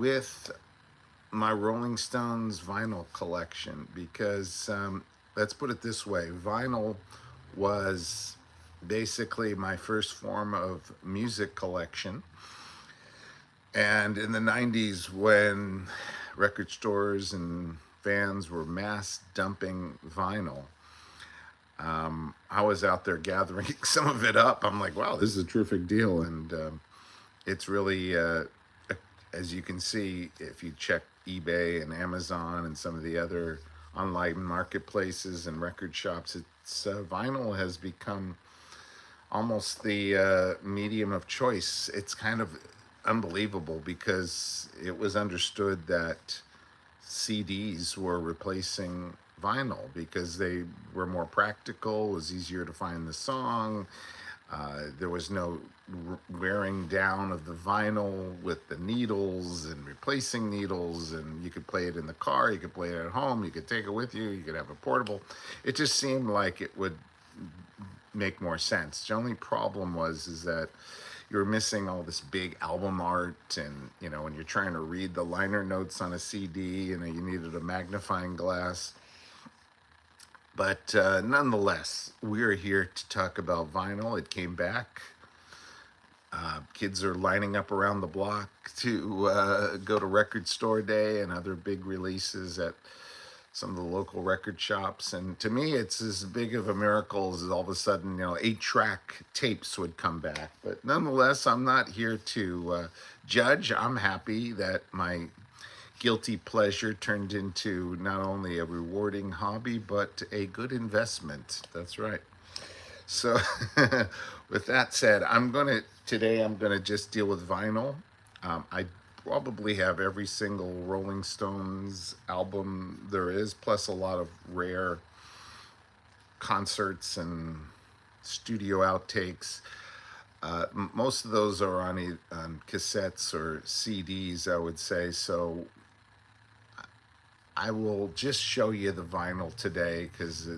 with my Rolling Stones vinyl collection because let's put it this way, vinyl was basically my first form of music collection. And in the 90s, when record stores and fans were mass dumping vinyl, I was out there gathering some of it up. I'm like, wow, this is a terrific deal. And it's really, as you can see, if you check eBay and Amazon and some of the other online marketplaces and record shops, it's vinyl has become almost the medium of choice. It's kind of unbelievable because it was understood that CDs were replacing vinyl because they were more practical, it was easier to find the song. There was no wearing down of the vinyl with the needles and replacing needles, and you could play it in the car, you could play it at home, you could take it with you, you could have a portable. It just seemed like it would make more sense. The only problem was is that you were missing all this big album art, and when you're trying to read the liner notes on a CD, you needed a magnifying glass. But nonetheless, we're here to talk about vinyl. It came back. Kids are lining up around the block to go to Record Store Day and other big releases at some of the local record shops. And to me, it's as big of a miracle as all of a sudden, 8-track tapes would come back. But nonetheless, I'm not here to judge. I'm happy that my guilty pleasure turned into not only a rewarding hobby, but a good investment. That's right. So, with that said, I'm gonna just deal with vinyl. I probably have every single Rolling Stones album there is, plus a lot of rare concerts and studio outtakes. Most of those are on cassettes or CDs, I would say. So I will just show you the vinyl today because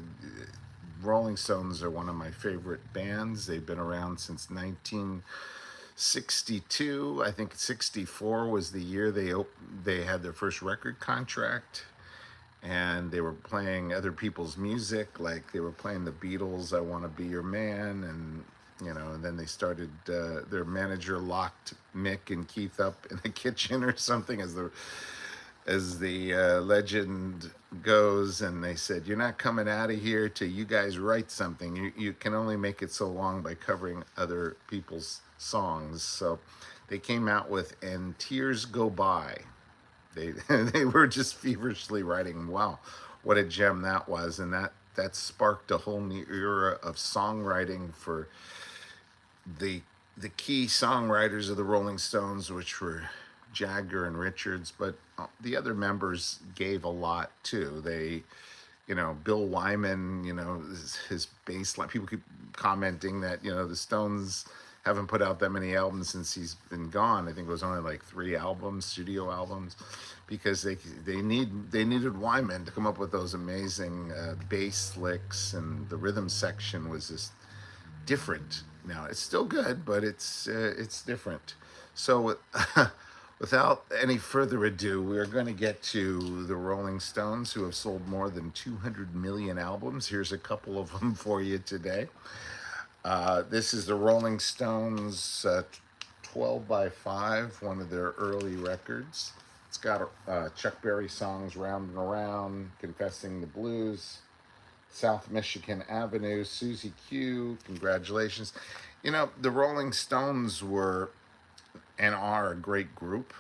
Rolling Stones are one of my favorite bands. They've been around since 1962. I think 64 was the year they had their first record contract, and they were playing other people's music, like they were playing the Beatles, "I Want to Be Your Man," and and then they started. Their manager locked Mick and Keith up in the kitchen or something, as the legend goes, and they said, "You're not coming out of here till you guys write something. You can only make it so long by covering other people's songs." So they came out with "And Tears Go By." They they were just feverishly writing. Wow, what a gem that was, and that sparked a whole new era of songwriting for the the key songwriters of the Rolling Stones, which were Jagger and Richards, but the other members gave a lot too. Bill Wyman, his bass line. People keep commenting that the Stones haven't put out that many albums since he's been gone. I think it was only like 3 albums, studio albums, because they needed Wyman to come up with those amazing bass licks, and the rhythm section was just different. Now it's still good, but it's different. So without any further ado, we're going to get to the Rolling Stones, who have sold more than 200 million albums. Here's a couple of them for you today. This is the Rolling Stones 12 by 5, one of their early records. It's got Chuck Berry songs, "Round and Around," "Confessing the Blues," "South Michigan Avenue," "Susie Q," "Congratulations." The Rolling Stones were and are a great group,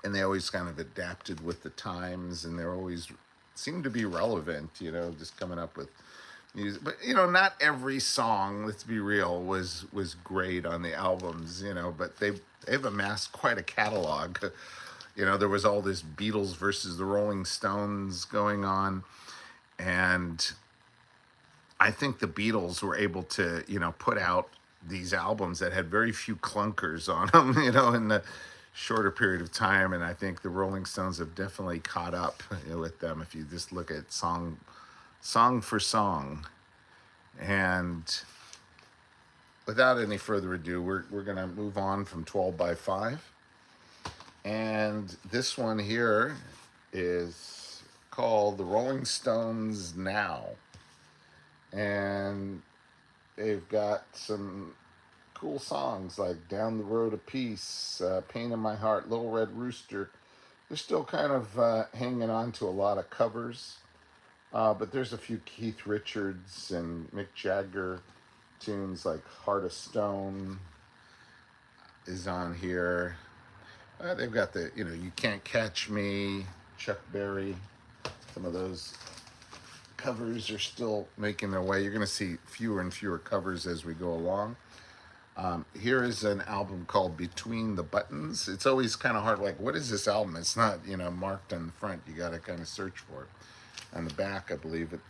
and they always kind of adapted with the times, and they're always seem to be relevant, just coming up with music. But not every song, let's be real, was great on the albums, but they've amassed quite a catalog. There was all this Beatles versus the Rolling Stones going on, and I think the Beatles were able to, put out these albums that had very few clunkers on them, in a shorter period of time. And I think the Rolling Stones have definitely caught up, with them if you just look at song for song. And without any further ado, we're going to move on from 12 by 5. And this one here is called The Rolling Stones Now. And they've got some cool songs like Down the Road of Peace, Pain in My Heart, Little Red Rooster. They're still kind of hanging on to a lot of covers, but there's a few Keith Richards and Mick Jagger tunes like Heart of Stone is on here. They've got the, You Can't Catch Me, Chuck Berry. Some of those covers are still making their way. You're going to see fewer and fewer covers as we go along. Here is an album called Between the Buttons. It's always kind of hard, like, what is this album? It's not, marked on the front. You got to kind of search for it. On the back, I believe it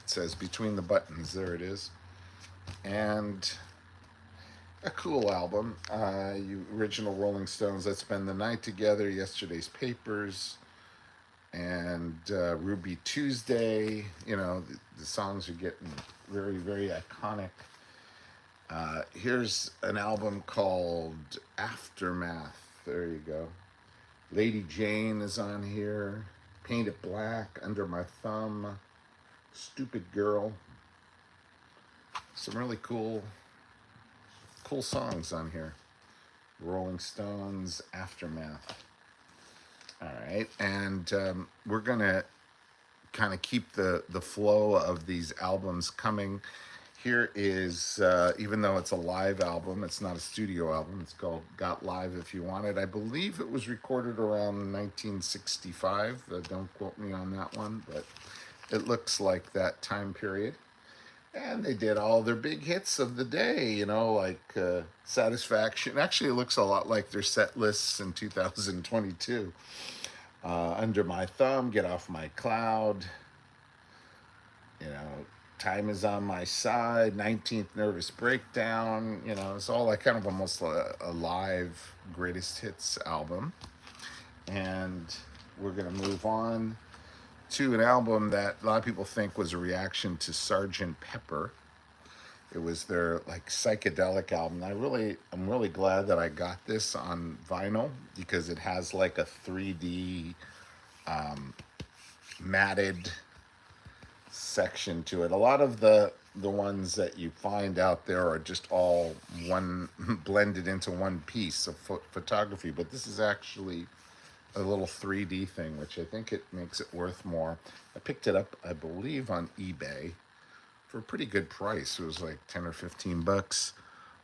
says Between the Buttons. There it is. And a cool album. You original Rolling Stones, Let's Spend the Night Together, Yesterday's Papers, and Ruby Tuesday. The songs are getting very, very iconic. Here's an album called Aftermath. There you go. Lady Jane is on here. Paint It Black, Under My Thumb, Stupid Girl. Some really cool songs on here. Rolling Stones, Aftermath. All right, and we're gonna kind of keep the flow of these albums coming. Here is, even though it's a live album, it's not a studio album. It's called Got Live If You Want It. I believe it was recorded around 1965. Don't quote me on that one, but it looks like that time period. And they did all their big hits of the day, like Satisfaction. Actually, it looks a lot like their set lists in 2022. Under My Thumb, Get Off My Cloud, Time Is on My Side, 19th Nervous Breakdown. It's all like kind of almost a live greatest hits album. And we're going to move on to an album that a lot of people think was a reaction to Sgt. Pepper. It was their like psychedelic album. I'm really glad that I got this on vinyl because it has like a 3D matted section to it. A lot of the ones that you find out there are just all one blended into one piece of photography, but this is actually a little 3D thing, which I think it makes it worth more. I picked it up, I believe, on eBay for a pretty good price. It was like 10 or 15 bucks.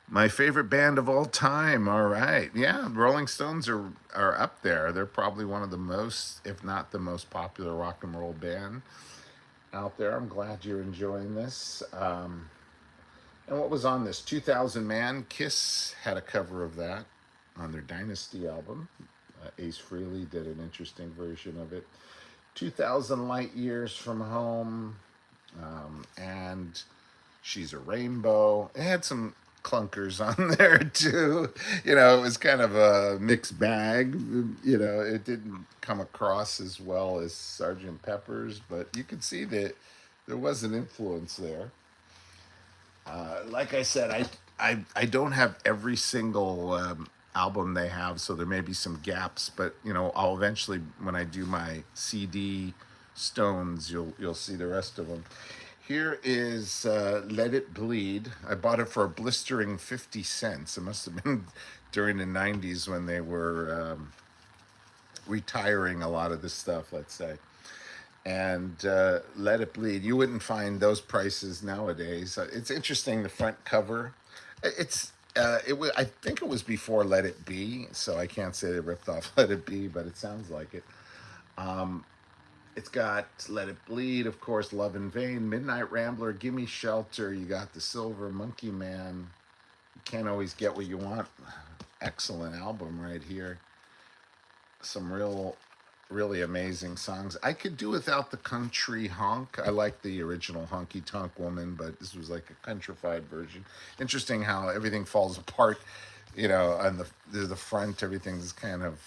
My favorite band of all time. All right. Yeah, Rolling Stones are up there. They're probably one of the most, if not the most popular rock and roll band out there. I'm glad you're enjoying this. And what was on this? 2000 Man. Kiss had a cover of that on their Dynasty album. Ace Frehley did an interesting version of it. 2000 Light Years from Home, and She's a Rainbow. It had some clunkers on there too. It was kind of a mixed bag. It didn't come across as well as Sgt. Pepper's, but you could see that there was an influence there. Like I said, I don't have every single album they have, so there may be some gaps, but I'll eventually, when I do my CD Stones, you'll see the rest of them. Here is Let It Bleed. I bought it for a blistering 50 cents. It must have been during the 90s when they were retiring a lot of this stuff, let's say. And Let It Bleed. You wouldn't find those prices nowadays. It's interesting, the front cover. I think it was before Let It Be, so I can't say they ripped off Let It Be, but it sounds like it. It's got Let It Bleed, of course, Love in Vain, Midnight Rambler, Gimme Shelter. You got The Silver Monkey Man. You Can't Always Get What You Want. Excellent album right here. Some really amazing songs. I could do without the country honk. I like the original Honky Tonk Woman, but this was like a countrified version. Interesting how everything falls apart, on the front, everything's kind of,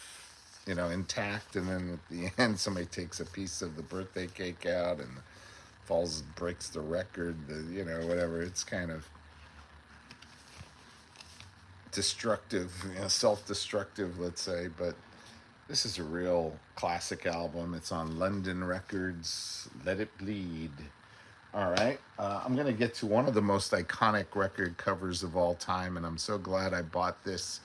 intact, and then at the end, somebody takes a piece of the birthday cake out and breaks the record, whatever. It's kind of destructive, self-destructive, let's say, but This is a real classic album. It's on London Records. Let It Bleed. All right. I'm going to get to one of the most iconic record covers of all time, and I'm so glad I bought this.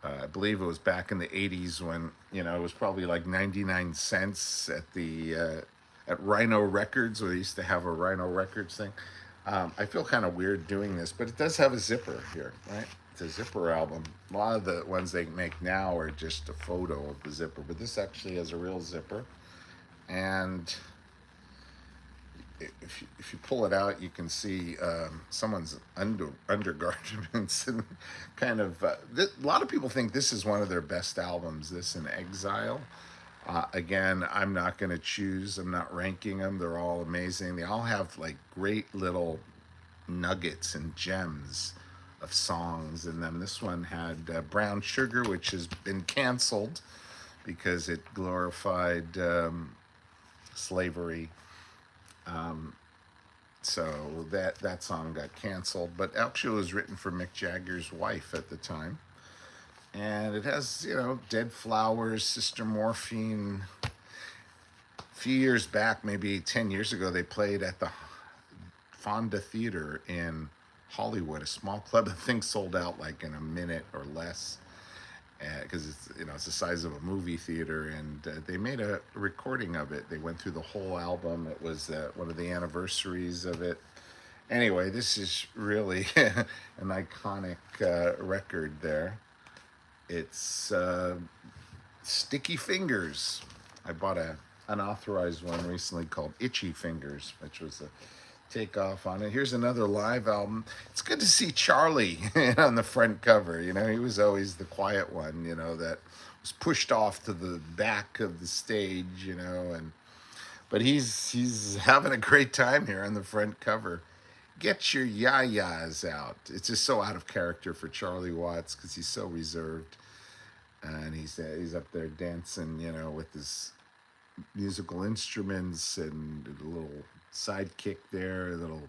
I believe it was back in the 80s when, it was probably like 99 cents at the at Rhino Records, where they used to have a Rhino Records thing. I feel kind of weird doing this, but it does have a zipper here, right? It's a zipper album. A lot of the ones they make now are just a photo of the zipper, but this actually has a real zipper. And if you pull it out, you can see someone's undergarments and kind of. A lot of people think this is one of their best albums. This and Exile. Again, I'm not going to choose. I'm not ranking them. They're all amazing. They all have like great little nuggets and gems of songs in them. This one had Brown Sugar, which has been canceled because it glorified slavery. So that song got canceled, but actually it was written for Mick Jagger's wife at the time. And it has, Dead Flowers, Sister Morphine. A few years back, maybe 10 years ago, they played at the Fonda Theater in Hollywood, a small club. I think sold out like in a minute or less, because it's the size of a movie theater, and they made a recording of it. They went through the whole album. It was one of the anniversaries of it. Anyway, this is really an iconic record there. It's Sticky Fingers. I bought a unauthorized one recently called Itchy Fingers, which was a takeoff on it. Here's another live album. It's good to see Charlie on the front cover. He was always the quiet one, that was pushed off to the back of the stage, but he's having a great time here on the front cover. Get your yayas out. It's just so out of character for Charlie Watts because he's so reserved, and he's up there dancing, with his musical instruments and a little sidekick there, a little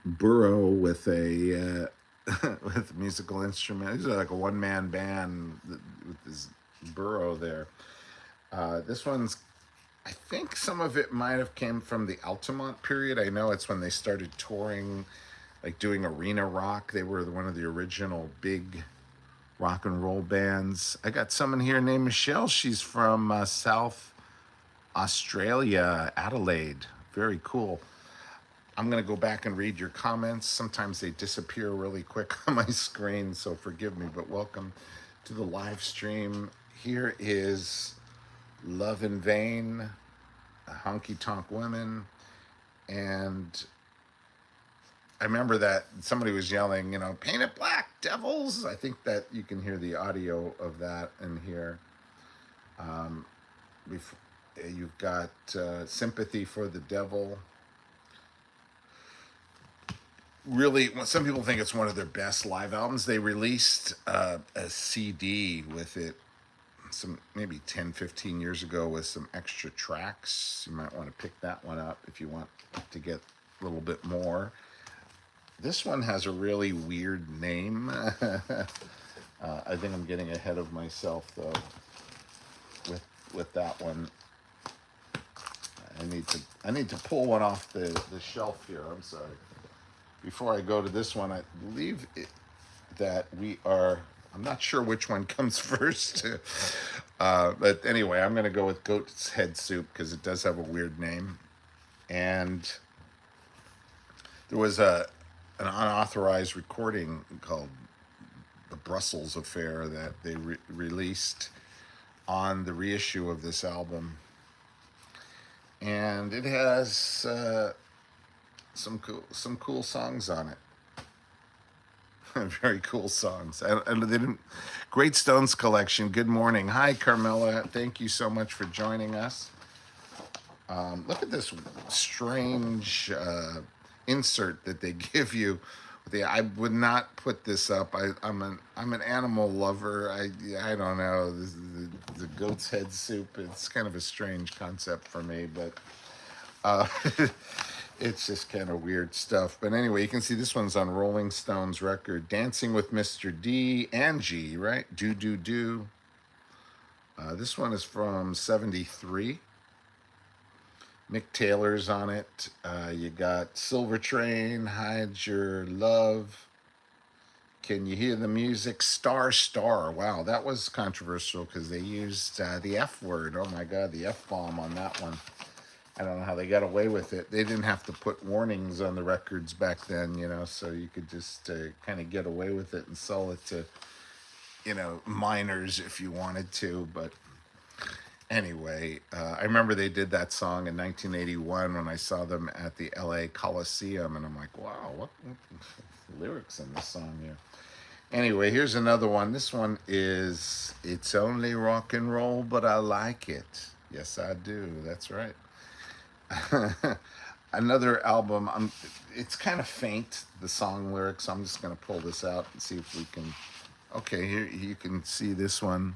burro with a with a musical instrument. He's like a one-man band with his burro there. This one's, I think some of it might have came from the Altamont period. I know it's when they started touring, like doing arena rock. They were one of the original big rock and roll bands. I got someone here named Michelle. She's from South Australia, Adelaide. Very cool. I'm going to go back and read your comments. Sometimes they disappear really quick on my screen, so forgive me, but welcome to the live stream. Here is Love in Vain, Honky Tonk Women, and I remember that somebody was yelling, paint it black, devils. I think that you can hear the audio of that in here. You've got Sympathy for the Devil. Really, some people think it's one of their best live albums. They released a CD with it some maybe 10, 15 years ago with some extra tracks. You might want to pick that one up if you want to get a little bit more. This one has a really weird name. I think I'm getting ahead of myself though with that one. I need to pull one off the shelf here. I'm sorry. Before I go to this one, I believe that I'm not sure which one comes first. But anyway, I'm going to go with Goat's Head Soup because it does have a weird name. And there was an unauthorized recording called The Brussels Affair that they released on the reissue of this album. And it has some cool songs on it. Very cool songs. And they didn't. Great Stones collection. Good morning. Hi, Carmela. Thank you so much for joining us. Look at this strange insert that they give you. I would not put this up. I'm an animal lover. I don't know. The goat's head soup. It's kind of a strange concept for me, but it's just kind of weird stuff. But anyway, you can see this one's on Rolling Stone's record, Dancing with Mr. D and G, right? Do, do, do. This one is from '73. Mick Taylor's on it. You got Silver Train, Hide Your Love. Can you hear the music? Star Star. Wow, that was controversial because they used the F word. Oh my God, the F bomb on that one. I don't know how they got away with it. They didn't have to put warnings on the records back then, so you could just kind of get away with it and sell it to, minors if you wanted to. But anyway, I remember they did that song in 1981 when I saw them at the LA Coliseum, and I'm like, wow, what lyrics in this song here? Anyway, here's another one. This one is It's Only Rock and Roll, but I Like It. Yes, I do. That's right. Another album. It's kind of faint, the song lyrics. I'm just going to pull this out and see if we can. Okay, here you can see this one.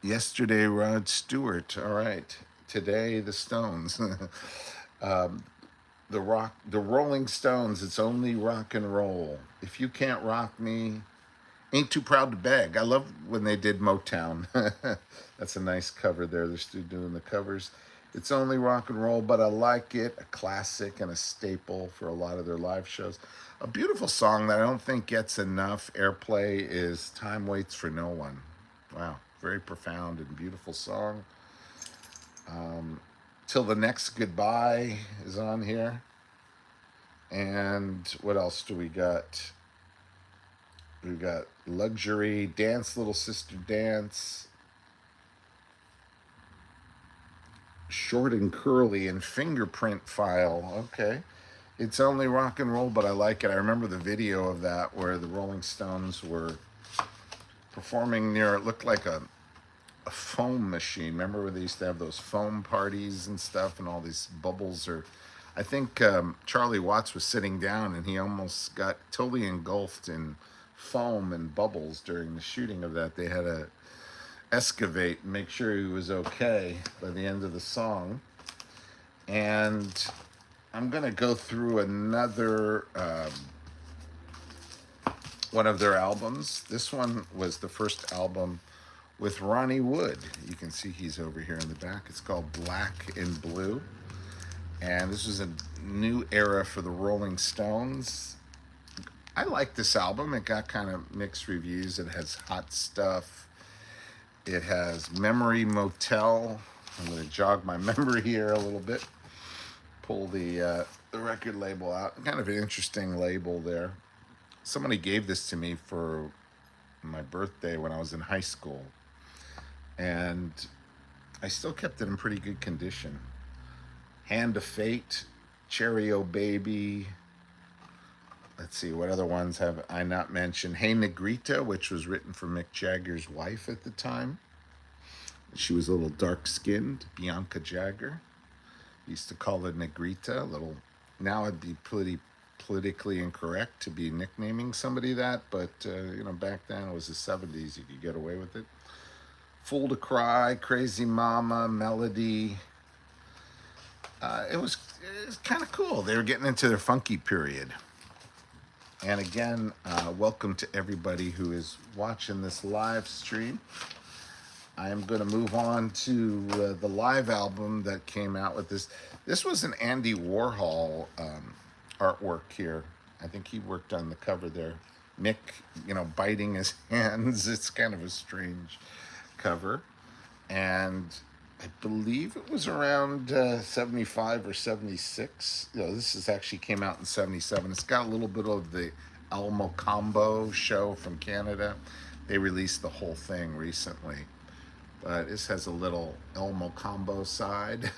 Yesterday, Rod Stewart. All right. Today, the Stones. The Rolling Stones. It's only rock and roll. If you can't rock me, ain't too proud to beg. I love when they did Motown. That's a nice cover there. They're still doing the covers. It's only rock and roll, but I like it. A classic and a staple for a lot of their live shows. A beautiful song that I don't think gets enough airplay is Time Waits for No One. Wow, very profound and beautiful song. Till the Next Goodbye is on here. And what else do we got? We've got Luxury, Dance Little Sister Dance, Short and Curly, and Fingerprint File. Okay. It's only rock and roll, but I like it. I remember the video of that where the Rolling Stones were performing near, it looked like a foam machine. Remember where they used to have those foam parties and stuff and all these bubbles? Or I think Charlie Watts was sitting down and he almost got totally engulfed in foam and bubbles during the shooting of that. They had to excavate and make sure he was okay by the end of the song. And I'm going to go through another one of their albums. This one was the first album with Ronnie Wood. You can see he's over here in the back. It's called Black and Blue. And this was a new era for the Rolling Stones. I like this album. It got kind of mixed reviews. It has Hot Stuff. It has Memory Motel. I'm going to jog my memory here a little bit. Pull the record label out. Kind of an interesting label there. Somebody gave this to me for my birthday when I was in high school. And I still kept it in pretty good condition. Hand of Fate, Cherry O Baby. Let's see, what other ones have I not mentioned? Hey Negrita, which was written for Mick Jagger's wife at the time. She was a little dark-skinned, Bianca Jagger. Used to call her Negrita. Now it'd be pretty politically incorrect to be nicknaming somebody that, but back then it was the 70s. You could get away with it. Fool to Cry, Crazy Mama, Melody. It was kind of cool. They were getting into their funky period. And again, welcome to everybody who is watching this live stream. I am going to move on to the live album that came out with this. This was an Andy Warhol artwork here. I think he worked on the cover there. Mick, biting his hands. It's kind of a strange cover. And I believe it was around 75 or 76. This actually came out in 77. It's got a little bit of the Elmo Combo show from Canada. They released the whole thing recently. But this has a little Elmo Combo side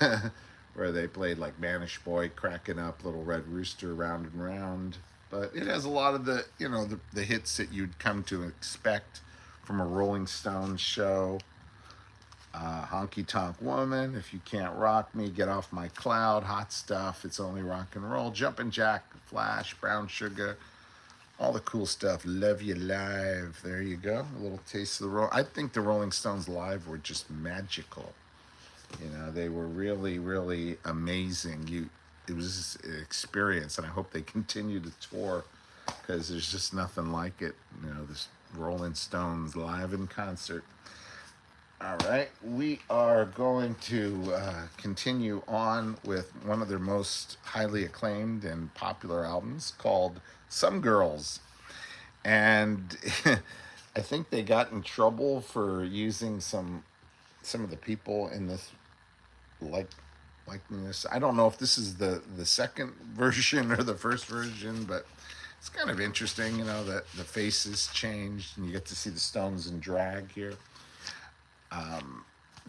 where they played like Manish Boy, Cracking Up, Little Red Rooster, Round and Round. But it has a lot of the, the hits that you'd come to expect from a Rolling Stones show. Honky Tonk Woman, If You Can't Rock Me, Get Off My Cloud, Hot Stuff, It's Only Rock and Roll, Jumpin' Jack Flash, Brown Sugar, all the cool stuff. Love You Live. There you go. A little taste of the roll. I think the Rolling Stones live were just magical. They were really, really amazing. It was an experience, and I hope they continue to tour because there's just nothing like it. This Rolling Stones live in concert. All right, we are going to continue on with one of their most highly acclaimed and popular albums called Some Girls. And I think they got in trouble for using some of the people in this like likeness. I don't know if this is the second version or the first version, but it's kind of interesting, you know, that the faces changed and you get to see the Stones in drag here.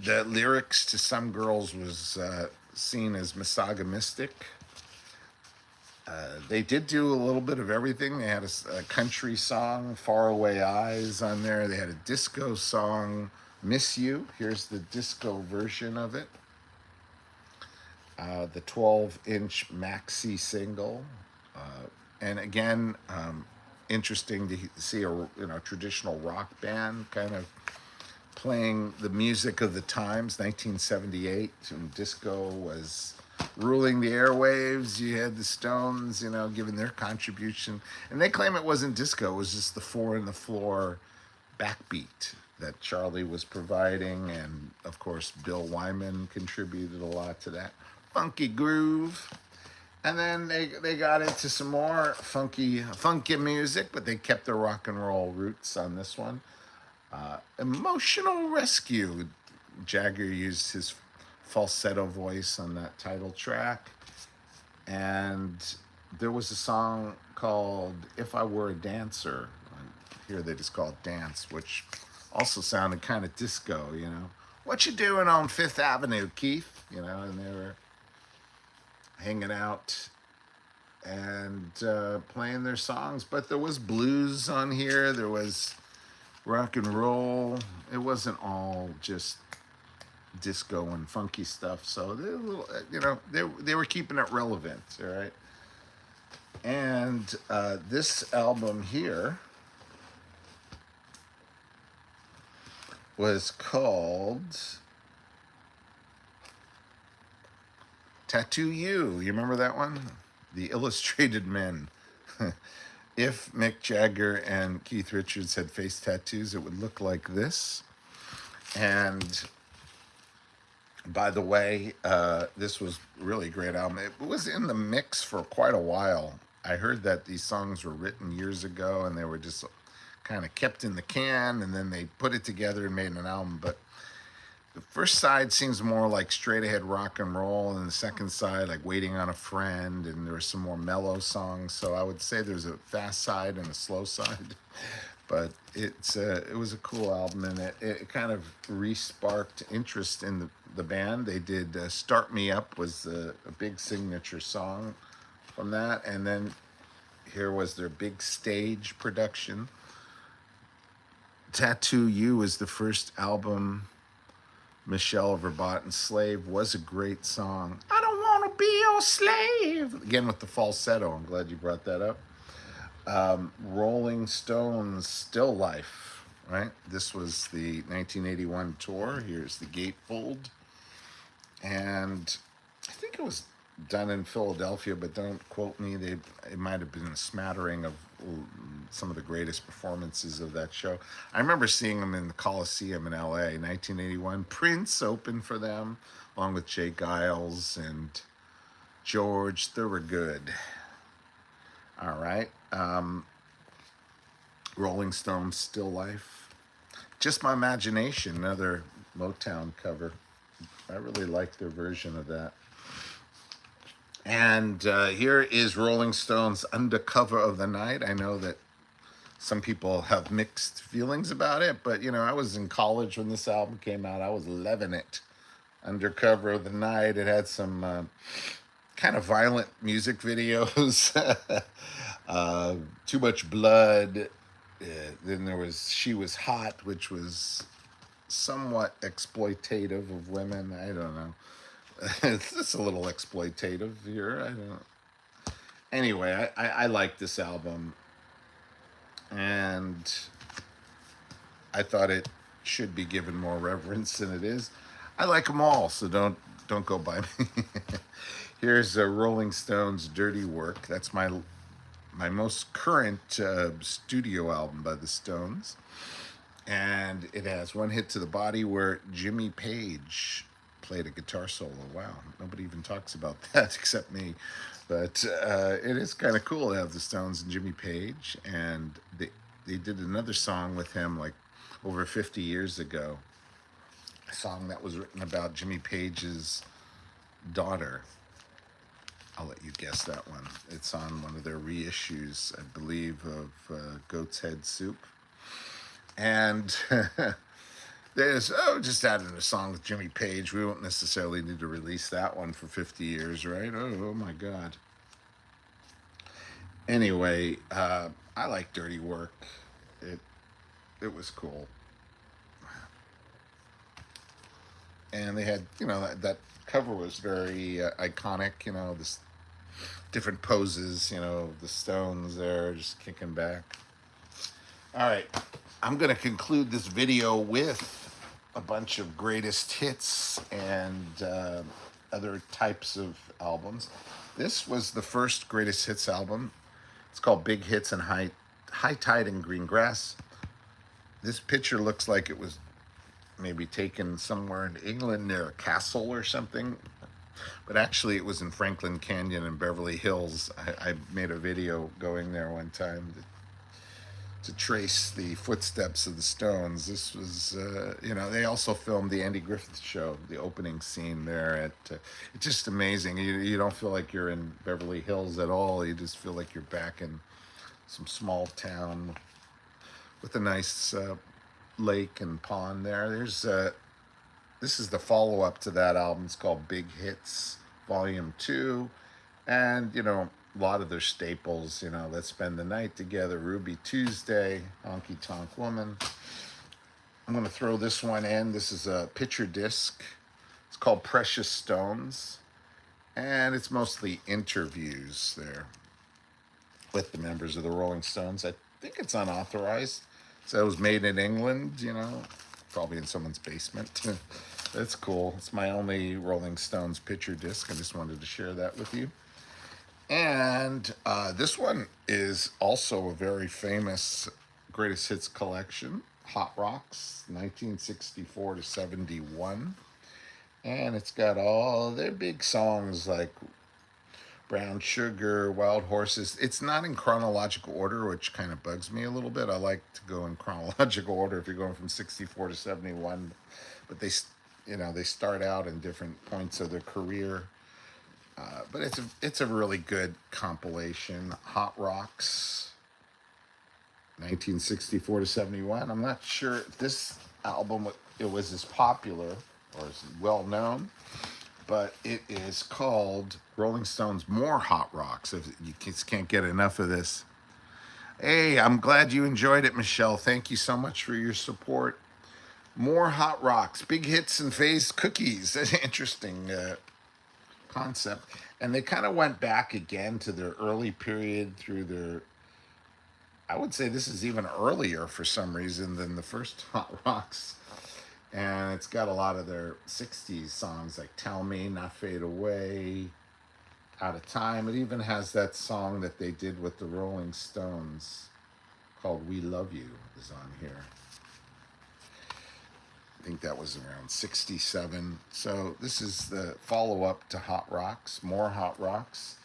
The lyrics to Some Girls was seen as misogynistic. They did do a little bit of everything. They had a country song, Faraway Eyes, on there. They had a disco song, Miss You. Here's the disco version of it. The 12-inch maxi single. And again, interesting to see a traditional rock band kind of playing the music of the times, 1978, when disco was ruling the airwaves. You had the Stones, giving their contribution. And they claim it wasn't disco, it was just the four in the floor backbeat that Charlie was providing. And of course, Bill Wyman contributed a lot to that. Funky groove. And then they got into some more funky music, but they kept their rock and roll roots on this one. Emotional Rescue. Jagger used his falsetto voice on that title track. And there was a song called If I Were a Dancer. Here they just call it Dance, which also sounded kind of disco. What you doing on Fifth Avenue, Keith? And they were hanging out and playing their songs. But there was blues on here. There was rock and roll. It wasn't all just disco and funky stuff. So they, they were keeping it relevant. All right. And this album here was called Tattoo You. You remember that one? The Illustrated Men. If Mick Jagger and Keith Richards had face tattoos, it would look like this. And by the way, this was really a great album. It was in the mix for quite a while. I heard that these songs were written years ago and they were just kind of kept in the can, and then they put it together and made an album. But the first side seems more like straight ahead rock and roll, and the second side like Waiting on a Friend, and there were some more mellow songs. So I would say there's a fast side and a slow side. But it was a cool album, and it kind of re-sparked interest in the band. They did Start Me Up was a big signature song from that, and then here was their big stage production. Tattoo You is the first album Michelle Verboten Slave was a great song. I don't want to be your slave. Again with the falsetto. I'm glad you brought that up. Rolling Stones Still Life, right? This was the 1981 tour. Here's the gatefold. And I think it was done in Philadelphia, but don't quote me. It might have been a smattering of some of the greatest performances of that show. I remember seeing them in the Coliseum in LA, 1981. Prince opened for them, along with Jay Giles and George Thorogood. All right. Rolling Stones Still Life. Just My Imagination, another Motown cover. I really like their version of that. And here is Rolling Stones' Undercover of the Night. I know that some people have mixed feelings about it, but I was in college when this album came out. I was loving it. Undercover of the Night. It had some kind of violent music videos. Too Much Blood. Then there was She Was Hot, which was somewhat exploitative of women. I don't know. It's just a little exploitative here. I don't know. Anyway, I like this album, and I thought it should be given more reverence than it is. I like them all, so don't go by me. Here's Rolling Stones' Dirty Work. That's my most current studio album by the Stones. And it has One Hit to the Body where Jimmy Page played a guitar solo. Wow, nobody even talks about that except me. But it is kind of cool to have the Stones and Jimmy Page. And they did another song with him like over 50 years ago, a song that was written about Jimmy Page's daughter. I'll let you guess that one. It's on one of their reissues, I believe, of Goat's Head Soup. And there's, just adding a song with Jimmy Page. We won't necessarily need to release that one for 50 years, right? Oh my God. Anyway, I like Dirty Work. It it was cool, and they had, that cover was very iconic. This different poses. The Stones there just kicking back. All right, I'm gonna conclude this video with a bunch of greatest hits and other types of albums. This was the first greatest hits album. It's called Big Hits and High Tide and Green Grass. This picture looks like it was maybe taken somewhere in England near a castle or something, but actually it was in Franklin Canyon in Beverly Hills. I made a video going there one time to trace the footsteps of the Stones. This was, they also filmed the Andy Griffith Show, the opening scene there. It's just amazing. You don't feel like you're in Beverly Hills at all. You just feel like you're back in some small town with a nice lake and pond there. This is the follow-up to that album. It's called Big Hits Volume 2. And, a lot of their staples, Let's Spend the Night Together, Ruby Tuesday, Honky Tonk Woman. I'm going to throw this one in. This is a picture disc. It's called Precious Stones. And it's mostly interviews there with the members of the Rolling Stones. I think it's unauthorized. So it was made in England, probably in someone's basement. That's cool. It's my only Rolling Stones picture disc. I just wanted to share that with you. And this one is also a very famous greatest hits collection, Hot Rocks, 1964 to 71. And it's got all their big songs like Brown Sugar, Wild Horses. It's not in chronological order, which kind of bugs me a little bit. I like to go in chronological order if you're going from 64 to 71. But they start out in different points of their career. But it's a really good compilation. Hot Rocks, 1964 to 71. I'm not sure if this album it was as popular or as well known, but it is called Rolling Stones More Hot Rocks. If you just can't get enough of this. Hey, I'm glad you enjoyed it, Michelle. Thank you so much for your support. More Hot Rocks, Big Hits and Phase Cookies. That's an interesting concept. And they kind of went back again to their early period through their, I would say this is even earlier for some reason than the first Hot Rocks. And it's got a lot of their 60s songs like Tell Me, Not Fade Away, Out of Time. It even has that song that they did with the Rolling Stones called We Love You is on here. I think that was around 67. So this is the follow-up to Hot Rocks, More Hot Rocks.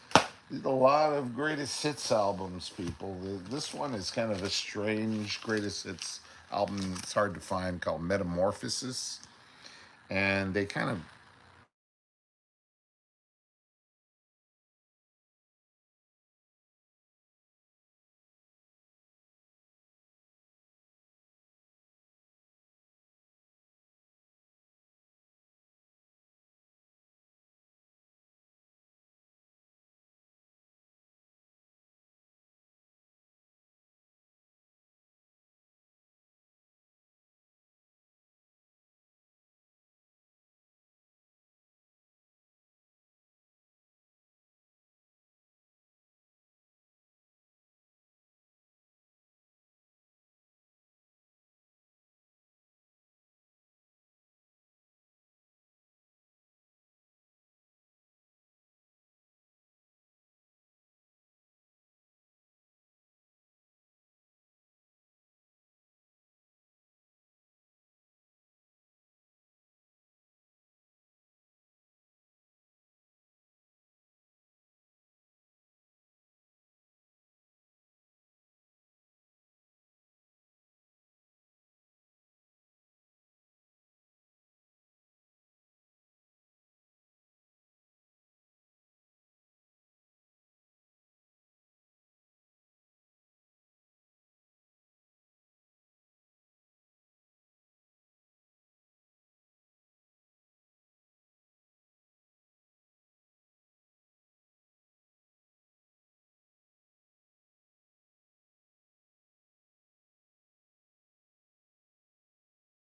There's a lot of greatest hits albums, people. This one is kind of a strange greatest hits album. It's hard to find, called Metamorphosis. And they kind of